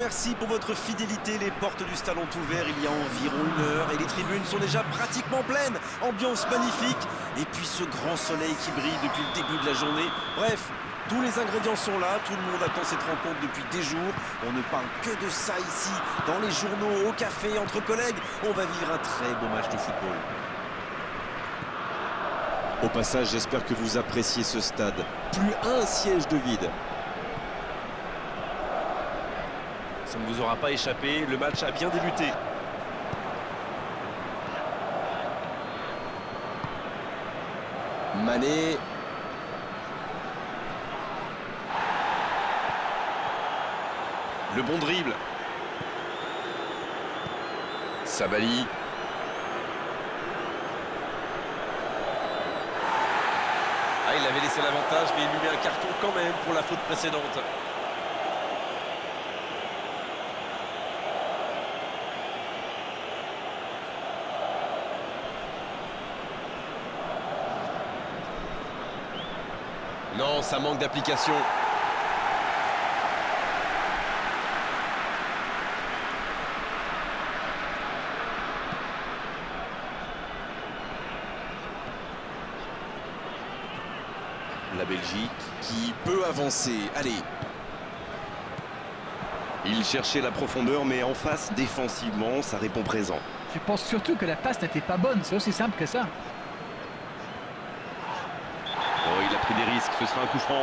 Merci pour votre fidélité, les portes du stade ont ouvert il y a environ 1 heure et les tribunes sont déjà pratiquement pleines. Ambiance magnifique et puis ce grand soleil qui brille depuis le début de la journée. Bref, tous les ingrédients sont là, tout le monde attend cette rencontre depuis des jours. On ne parle que de ça ici, dans les journaux, au café, entre collègues. On va vivre un très beau match de football. Au passage, j'espère que vous appréciez ce stade. Plus un siège de vide. Ça ne vous aura pas échappé, le match a bien débuté. Mané. Le bon dribble. Sabali. Ah, il avait laissé l'avantage, mais il lui met un carton quand même pour la faute précédente. Non, ça manque d'application. La Belgique qui peut avancer. Allez. Il cherchait la profondeur, mais en face, défensivement, ça répond présent. Je pense surtout que la passe n'était pas bonne, c'est aussi simple que ça. Oh, il a pris des risques, ce sera un coup franc.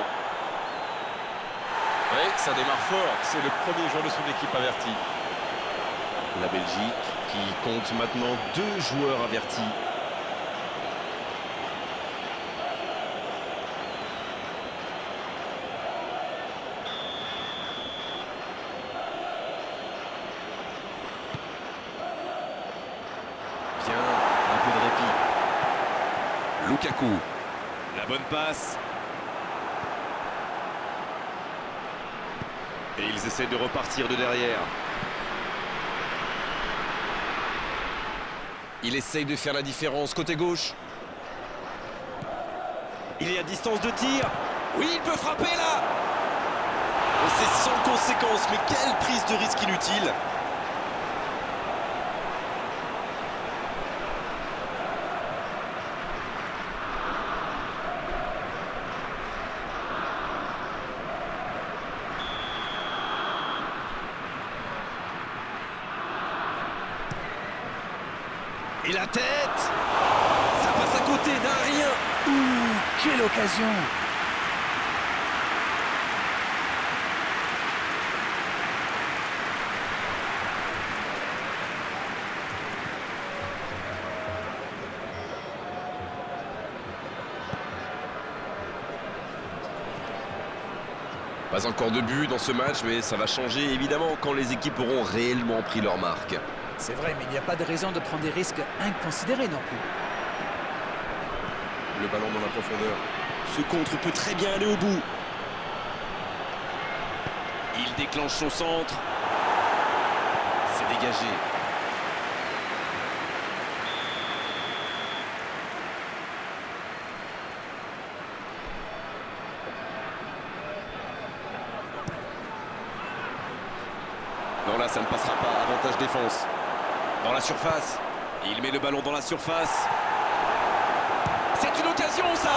Oui, ça démarre fort. C'est le premier joueur de son équipe averti. La Belgique qui compte maintenant 2 joueurs avertis. Bien, un peu de répit. Lukaku. La bonne passe. Et ils essaient de repartir de derrière. Il essaye de faire la différence côté gauche. Il est à distance de tir. Oui, il peut frapper là. Et c'est sans conséquence, mais quelle prise de risque inutile. Et la tête. Ça passe à côté d'un rien. Ouh, quelle occasion! Pas encore de but dans ce match, mais ça va changer évidemment quand les équipes auront réellement pris leur marque. C'est vrai, mais il n'y a pas de raison de prendre des risques inconsidérés non plus. Le ballon dans la profondeur. Ce contre peut très bien aller au bout. Il déclenche son centre. C'est dégagé. Non, là, ça ne passera pas. Avantage défense. Dans la surface. Et il met le ballon dans la surface. C'est une occasion, ça!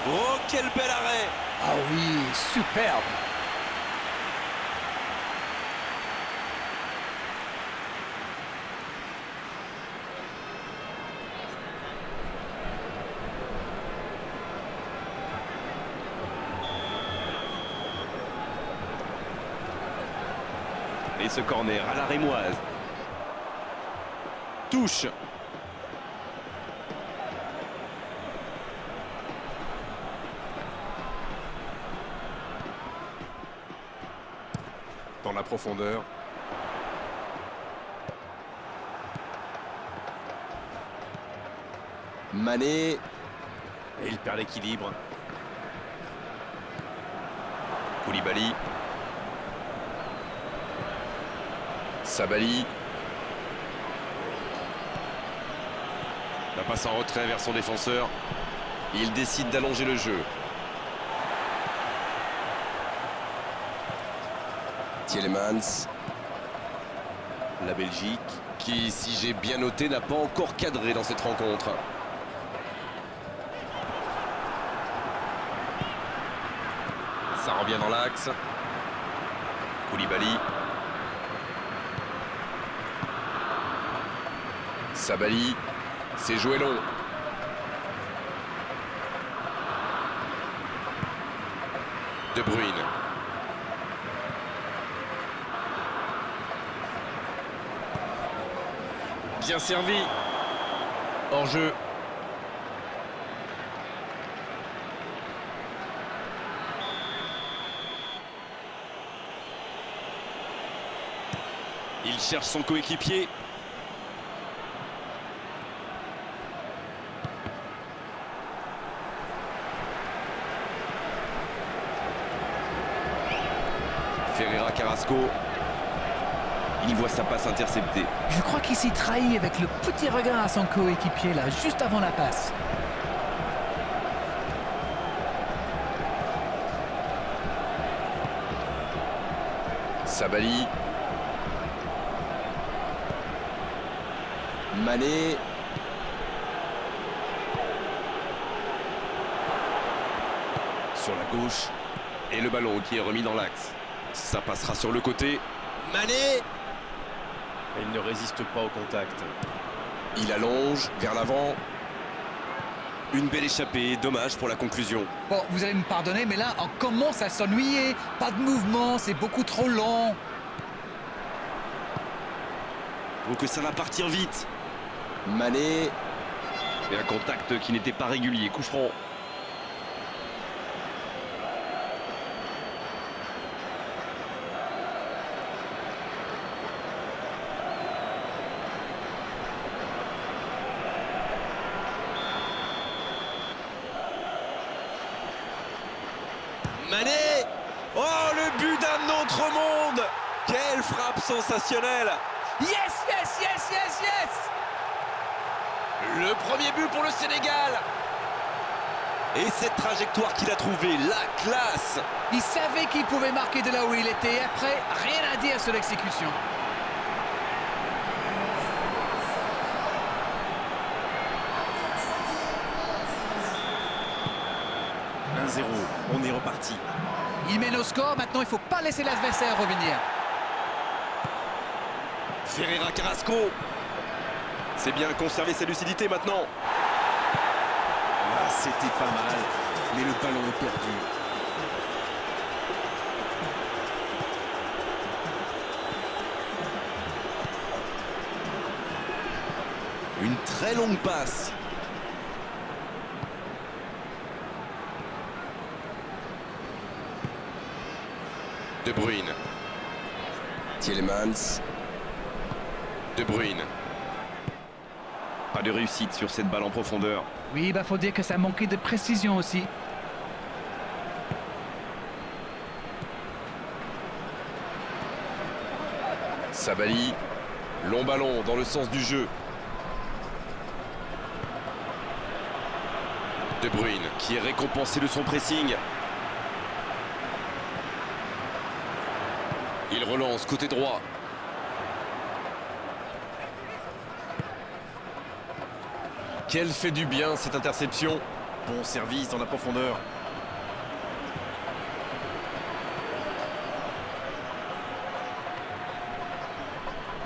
Oh, quel bel arrêt! Ah oui, superbe! Et ce corner à la rémoise. Touche. Dans la profondeur. Mané. Et il perd l'équilibre. Koulibaly. Sabali. La passe en retrait vers son défenseur. Il décide d'allonger le jeu. Tielemans. La Belgique, qui, si j'ai bien noté, n'a pas encore cadré dans cette rencontre. Ça revient dans l'axe. Koulibaly. Sabali. C'est joué long. De Bruyne. Bien servi. Hors jeu. Il cherche son coéquipier. Ferreira Carrasco. Il voit sa passe interceptée. Je crois qu'il s'y trahit avec le petit regard à son coéquipier là, juste avant la passe. Sabali. Mané. Sur la gauche. Et le ballon qui est remis dans l'axe. Ça passera sur le côté. Mané. Il ne résiste pas au contact. Il allonge vers l'avant. Une belle échappée, dommage pour la conclusion. Bon, vous allez me pardonner, mais là, on commence à s'ennuyer. Pas de mouvement, c'est beaucoup trop lent. Faut que ça va partir vite. Mané. Et un contact qui n'était pas régulier, coup franc. Mané. Oh, le but d'un autre monde. Quelle frappe sensationnelle. Yes, yes, yes, yes, yes! Le premier but pour le Sénégal. Et cette trajectoire qu'il a trouvée, la classe. Il savait qu'il pouvait marquer de là où il était. Après, rien à dire sur l'exécution. On est reparti. Il mène au score, maintenant il ne faut pas laisser l'adversaire revenir. Ferreira Carrasco. C'est bien conserver sa lucidité maintenant. Là, c'était pas mal, mais le ballon est perdu. Une très longue passe. De Bruyne. Tielemans. De Bruyne. Pas de réussite sur cette balle en profondeur. Oui, bah faut dire que ça manquait de précision aussi. Sabali. Long ballon dans le sens du jeu. De Bruyne qui est récompensé de son pressing. Il relance côté droit. Quelle fait du bien cette interception. Bon service dans la profondeur.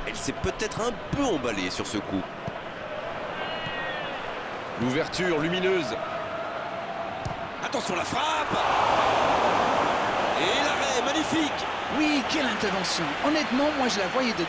Elle s'est peut-être un peu emballée sur ce coup. L'ouverture lumineuse. Attention la frappe. Et l'arrêt magnifique. Oui, quelle intervention. Honnêtement, moi je la voyais dedans.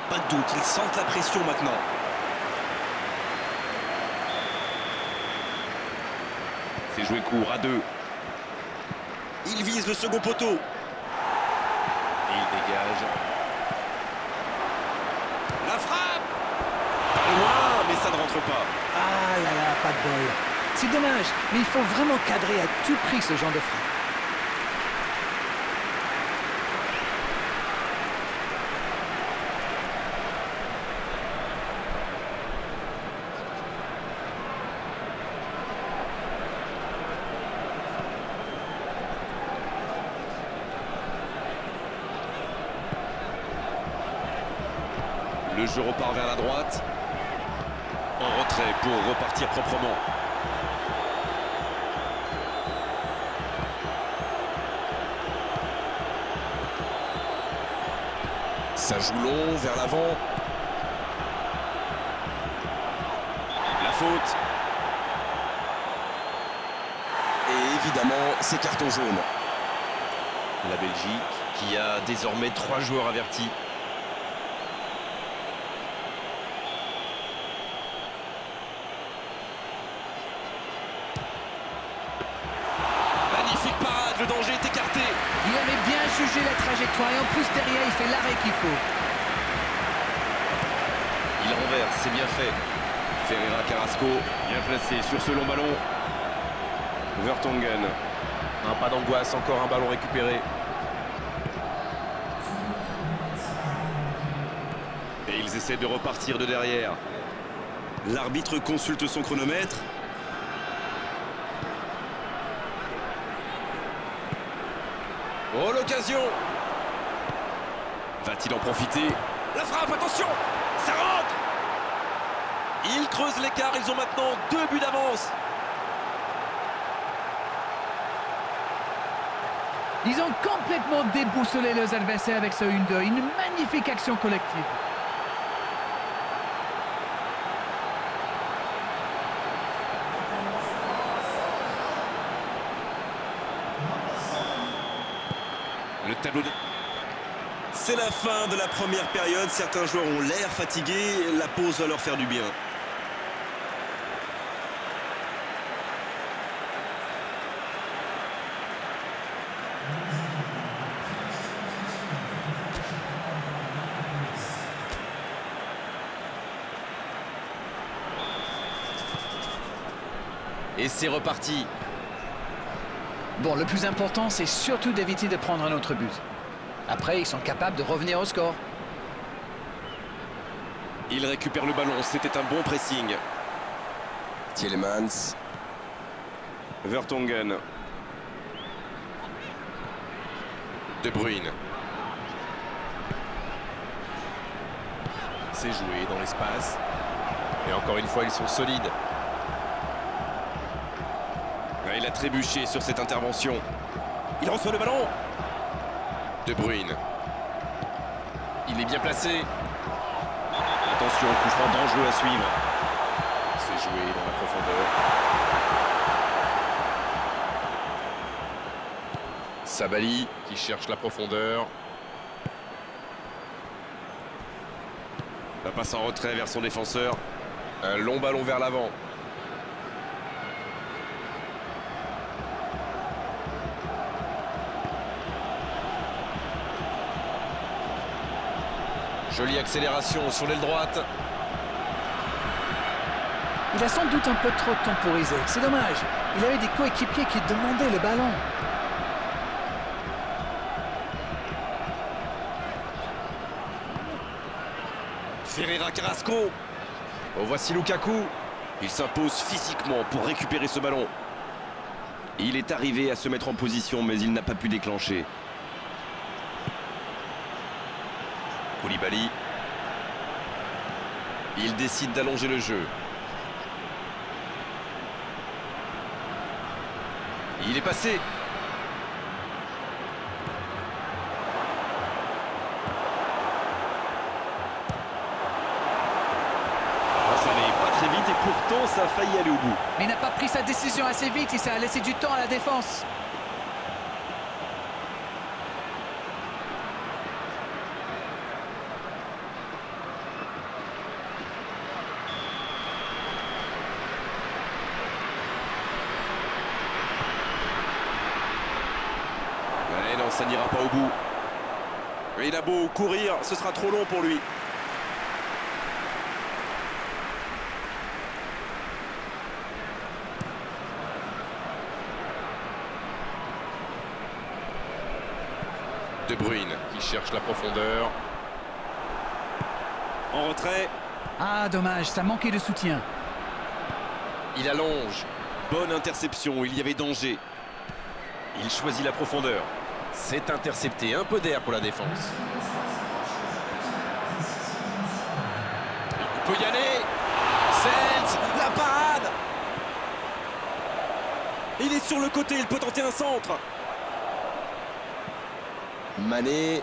Pas de doute, ils sentent la pression maintenant. C'est joué court à deux. Il vise le second poteau. Et il dégage. La frappe. Pas loin, mais ça ne rentre pas. Ah là là, pas football. C'est dommage, mais il faut vraiment cadrer à tout prix ce genre de frappe. Le jeu repart vers la droite. En retrait pour repartir proprement. Ça joue long vers l'avant. La faute. Et évidemment, c'est carton jaune. La Belgique qui a désormais 3 joueurs avertis. Magnifique parade, le danger est écarté. Il avait bien jugé la trajectoire et en plus derrière il fait l'arrêt qu'il faut. Il renverse, c'est bien fait. Ferreira Carrasco, bien placé sur ce long ballon. Vertonghen. Un pas d'angoisse, encore un ballon récupéré. Et ils essaient de repartir de derrière. L'arbitre consulte son chronomètre. Oh, l'occasion! Va-t-il en profiter? La frappe, attention! Ça rentre! Ils creusent l'écart, ils ont maintenant 2 buts d'avance. Ils ont complètement déboussolé leurs adversaires avec ce 1-2. Une magnifique action collective. Le tableau de... C'est la fin de la première période. Certains joueurs ont l'air fatigués. La pause va leur faire du bien. Et c'est reparti. Bon, le plus important, c'est surtout d'éviter de prendre un autre but. Après, ils sont capables de revenir au score. Il récupère le ballon, c'était un bon pressing. Tielemans. Vertonghen. De Bruyne. C'est joué dans l'espace. Et encore une fois, ils sont solides. Il a trébuché sur cette intervention. Il reçoit le ballon. De Bruyne. Il est bien placé. Attention, coup franc dangereux à suivre. C'est joué dans la profondeur. Sabali qui cherche la profondeur. La passe en retrait vers son défenseur. Un long ballon vers l'avant. Jolie accélération sur l'aile droite. Il a sans doute un peu trop temporisé. C'est dommage. Il avait des coéquipiers qui demandaient le ballon. Ferreira Carrasco. Oh, voici Lukaku. Il s'impose physiquement pour récupérer ce ballon. Il est arrivé à se mettre en position, mais il n'a pas pu déclencher. Koulibaly. Il décide d'allonger le jeu. Il est passé. Ça n'allait pas très vite et pourtant ça a failli aller au bout. Mais il n'a pas pris sa décision assez vite et ça a laissé du temps à la défense. Non, ça n'ira pas au bout. Et il a beau courir, ce sera trop long pour lui. De Bruyne qui cherche la profondeur. En retrait. Ah, dommage, ça manquait de soutien. Il allonge. Bonne interception, il y avait danger. Il choisit la profondeur. C'est intercepté, un peu d'air pour la défense. Il peut y aller. Seltz, la parade. Il est sur le côté, il peut tenter un centre. Mané.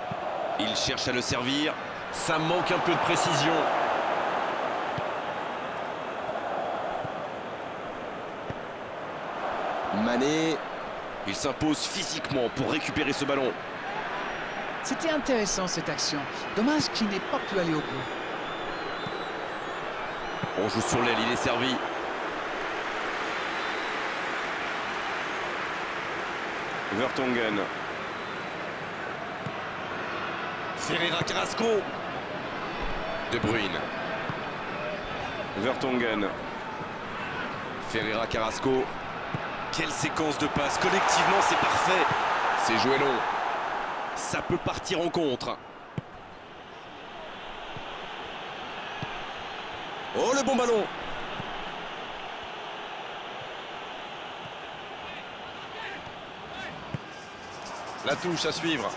Il cherche à le servir. Ça manque un peu de précision. Mané. Il s'impose physiquement pour récupérer ce ballon. C'était intéressant cette action. Dommage qu'il n'ait pas pu aller au bout. On joue sur l'aile, il est servi. Vertonghen. Ferreira Carrasco. De Bruyne. Vertonghen. Ferreira Carrasco. Quelle séquence de passes. Collectivement, c'est parfait. C'est joué long. Ça peut partir en contre. Oh, le bon ballon. La touche à suivre.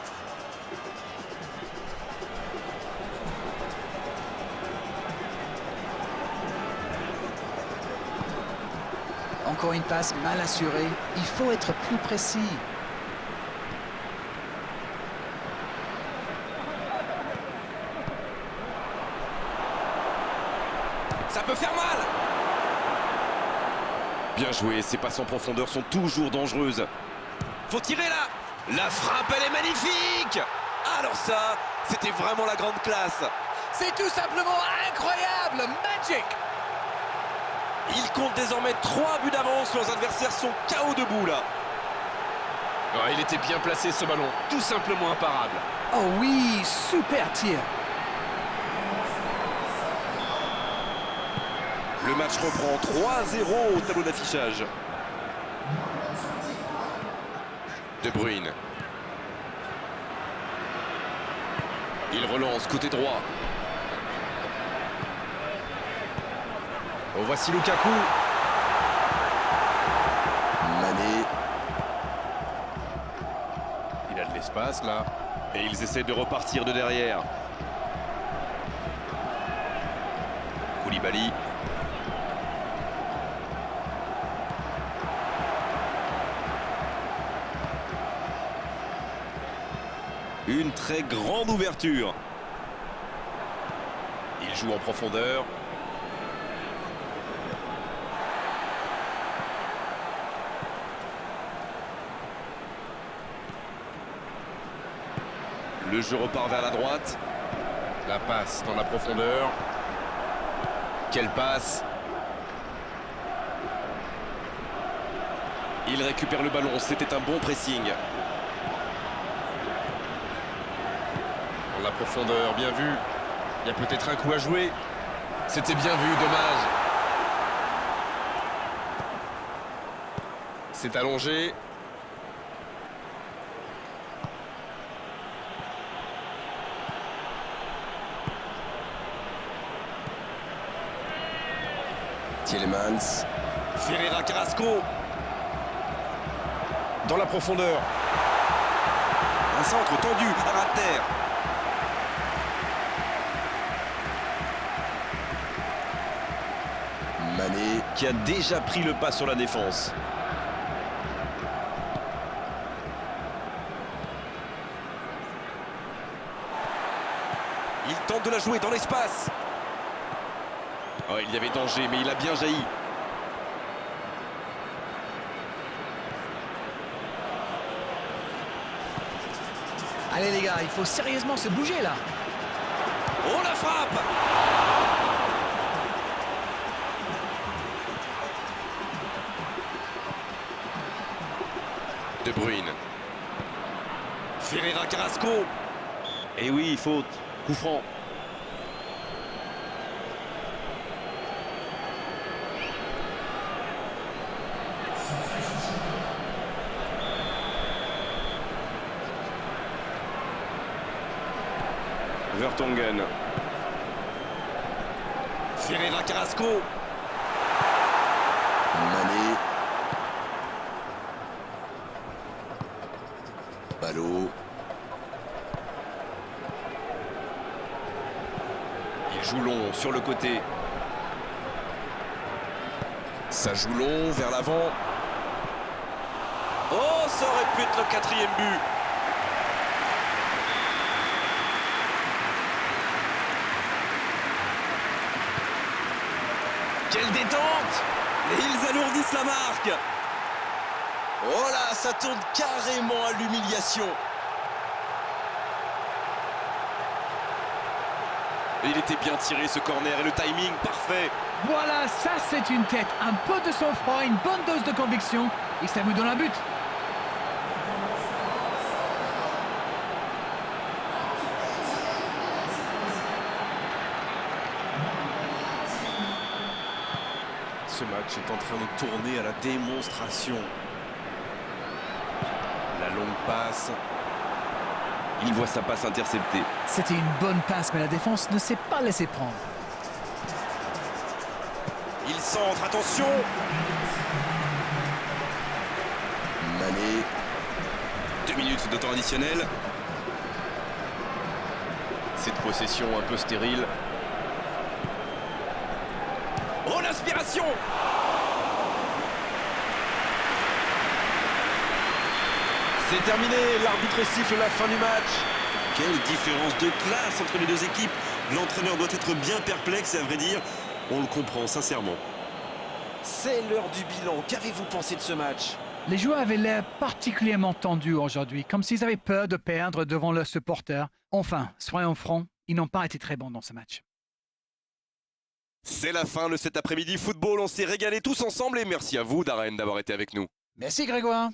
Encore une passe mal assurée. Il faut être plus précis. Ça peut faire mal. Bien joué, ces passes en profondeur sont toujours dangereuses. Faut tirer là. La frappe, elle est magnifique. Alors ça, c'était vraiment la grande classe. C'est tout simplement incroyable. Magic. Il compte désormais 3 buts d'avance. Leurs adversaires sont KO debout là. Ah, il était bien placé ce ballon. Tout simplement imparable. Oh oui, super tir. Le match reprend 3-0 au tableau d'affichage. De Bruyne. Il relance côté droit. Oh, voici Lukaku. Mané. Il a de l'espace là. Et ils essaient de repartir de derrière. Koulibaly. Une très grande ouverture. Il joue en profondeur. Le jeu repart vers la droite. La passe dans la profondeur. Quelle passe. Il récupère le ballon, c'était un bon pressing. Dans la profondeur, bien vu. Il y a peut-être un coup à jouer. C'était bien vu, dommage. C'est allongé. Tielemans. Ferreira Carrasco. Dans la profondeur. Un centre tendu à ras de terre. Mané qui a déjà pris le pas sur la défense. Il tente de la jouer dans l'espace. Oh, il y avait danger, mais il a bien jailli. Allez les gars, il faut sérieusement se bouger là. Oh, la frappe! De Bruyne. Ferreira Carrasco. Et oui, faute. Coup franc. Vertonghen. Ferreira Carrasco. Mané. Ballot. Il joue long sur le côté. Ça joue long vers l'avant. Oh, ça aurait pu être le 4e but. Quelle détente! Et ils alourdissent la marque. Oh là, ça tourne carrément à l'humiliation. Il était bien tiré ce corner et le timing parfait. Voilà, ça c'est une tête. Un peu de sang-froid, une bonne dose de conviction. Et ça vous donne un but. Ce match est en train de tourner à la démonstration. La longue passe. Il voit sa passe interceptée. C'était une bonne passe, mais la défense ne s'est pas laissée prendre. Il centre, attention. Mané. 2 minutes de temps additionnel. Cette possession un peu stérile. Oh, l'inspiration! C'est terminé, l'arbitre siffle la fin du match. Quelle différence de classe entre les deux équipes. L'entraîneur doit être bien perplexe et à vrai dire, on le comprend sincèrement. C'est l'heure du bilan. Qu'avez-vous pensé de ce match? Les joueurs avaient l'air particulièrement tendus aujourd'hui, comme s'ils avaient peur de perdre devant leurs supporters. Enfin, soyons francs, ils n'ont pas été très bons dans ce match. C'est la fin de cet après-midi football. On s'est régalé tous ensemble et merci à vous, Darren, d'avoir été avec nous. Merci Grégoire.